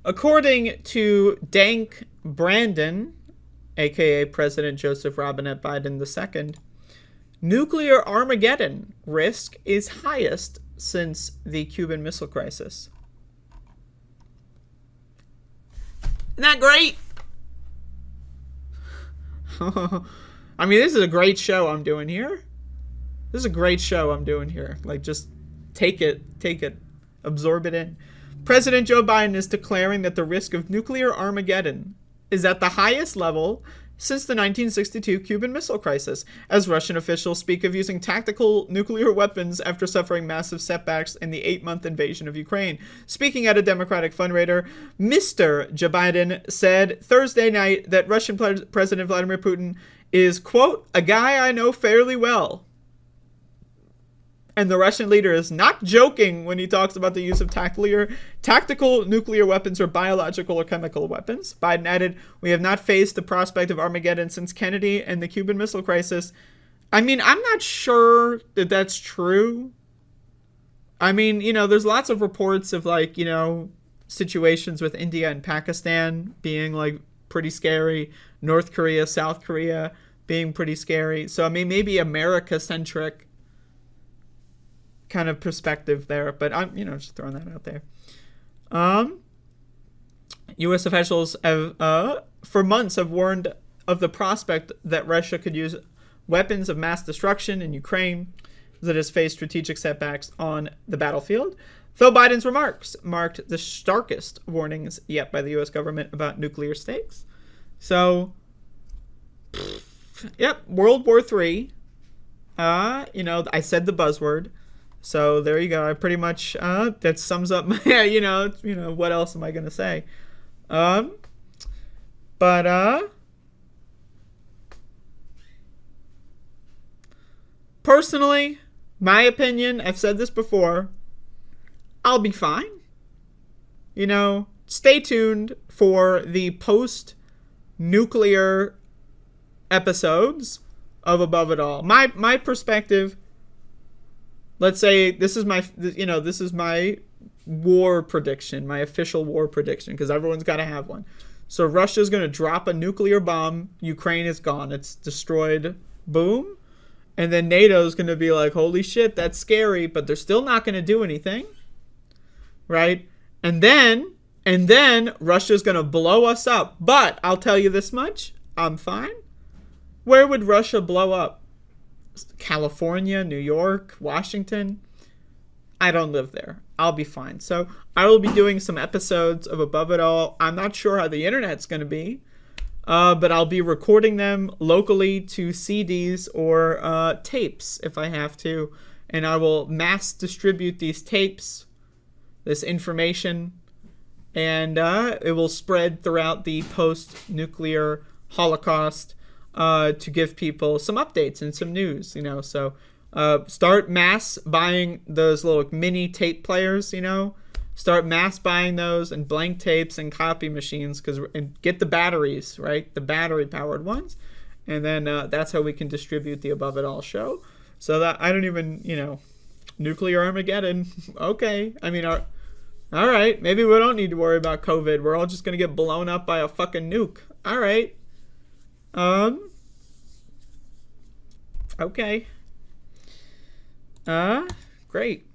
According to Dank Brandon, aka President Joseph Robinette Biden II, nuclear Armageddon risk is highest since the Cuban Missile Crisis. Isn't that great? I mean, this is a great show I'm doing here. This is a great show I'm doing here. Like, just take it, absorb it in. President Joe Biden is declaring that the risk of nuclear Armageddon is at the highest level since the 1962 Cuban Missile Crisis, as Russian officials speak of using tactical nuclear weapons after suffering massive setbacks in the 8-month invasion of Ukraine. Speaking at a Democratic fundraiser, Mr. Joe Biden said Thursday night that Russian President Vladimir Putin is, quote, a guy I know fairly well. And the Russian leader is not joking when he talks about the use of tactical nuclear weapons or biological or chemical weapons. Biden added, we have not faced the prospect of Armageddon since Kennedy and the Cuban Missile Crisis. I mean, I'm not sure that that's true. I mean, you know, there's lots of reports of, like, you know, situations with India and Pakistan being, like, pretty scary. North Korea, South Korea being pretty scary. So, I mean, maybe America-centric kind of perspective there, but I'm, you know, just throwing that out there. U.S. officials have, for months, have warned of the prospect that Russia could use weapons of mass destruction in Ukraine that has faced strategic setbacks on the battlefield, though Biden's remarks marked the starkest warnings yet by the U.S. government about nuclear stakes. So, yep, World War III. You know, I said the buzzword. So there you go. I pretty much that sums up my you know what else am I gonna say? Personally, my opinion, I've said this before, I'll be fine. You know, stay tuned for the post-nuclear episodes of Above It All. My perspective. Let's say this is my war prediction, my official war prediction, because everyone's got to have one. So Russia's going to drop a nuclear bomb. Ukraine is gone. It's destroyed. Boom. And then NATO's going to be like, holy shit, that's scary, but they're still not going to do anything. Right? And then Russia's going to blow us up. But I'll tell you this much. I'm fine. Where would Russia blow up? California, New York, Washington. I don't live there. I'll be fine. So I will be doing some episodes of Above It All. I'm not sure how the internet's going to be, but I'll be recording them locally to CDs or tapes if I have to, and I will mass distribute these tapes, this information, and it will spread throughout the post-nuclear Holocaust to give people some updates and some news, you know. So start mass buying those little mini tape players, you know. Start mass buying those and blank tapes and copy machines, and get the batteries, right? The battery powered ones. And then that's how we can distribute the Above It All show. So that I don't even, you know, nuclear Armageddon. Okay. I mean, all right. Maybe we don't need to worry about COVID. We're all just going to get blown up by a fucking nuke. All right. Okay. Great.